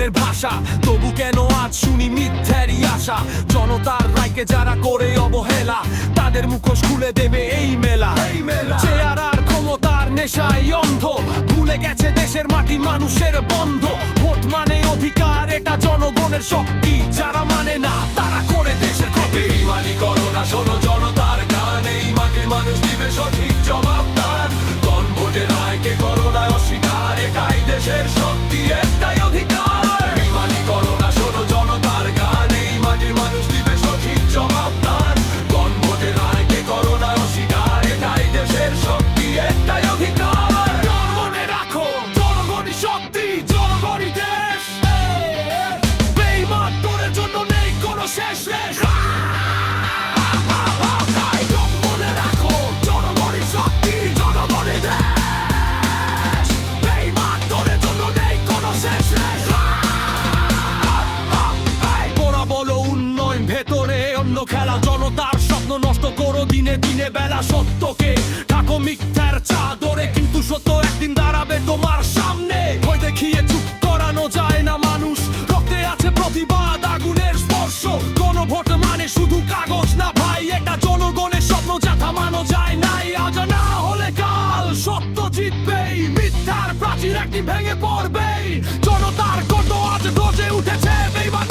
জনগণের ভাষা, তবু কেন আজ শুনি মিথ্যেরই আশা। জনতার রায়কে যারা করে অবহেলা, তাদের মুখোশ খুলে দেবে এই মেলা। চেয়ার আর ক্ষমতার নেশায় অন্ধ, ভুলে গেছে দেশের মাটি মানুষের বন্ধ। ভোট মানে অধিকার, এটা জনগণের শক্তি, যারা মানে না তারা করে দেশের ক্ষতি। বেঈমানি করো না, শোনো জনতার গান, এই মাটির মানুষ দিবে সঠিক জবাব তার। গণভোটের রায়কে করো না অস্বীকার, এটাই দেশের শক্তি, একটাই অধিকার। বেঈমানি করো না, শোনো জনতার গান, এই মাটির মানুষ দিবে সঠিক জবাব তার। গণভোটের রায়কে করো না অস্বীকার, এটাই দেশের শক্তি, একটাই অধিকার। মনে রাখো, জনগণই শক্তি, জনগণই দেশ। বেঈমান তোরের জন্য নেই কোনো শেষ রেশ। মনে রাখো, জনগণই শক্তি, জনগণই দেশ। বেঈমান তোরের জন্য নেই কোনো শেষ রেশ। তোরা বলো উন্নয়ন, ভেতরে অন্য খেলা। জনতার স্বপ্ন নষ্ট করো দিনে দিনে বেলা। সত্যকে ঢাকো মিথ্যার চাদরে, কিন্তু সত্য একদিন দাঁড়াবে তোমার সামনে। ভয় দেখিয়ে চুপ করানো যায় না মানুষ, রক্তে আছে প্রতিবাদ, আগুনের স্পর্শ। গণভোট মানে শুধু কাগজ না ভাই, এটা জনগণের স্বপ্ন যা থামানো যায় নাই। আজ না হলে কাল সত্য জিতবেই, মিথ্যার প্রাচীর একদিন ভেঙে পড়বেই। জনতার কণ্ঠ আজ গর্জে উঠেছে, বেঈমান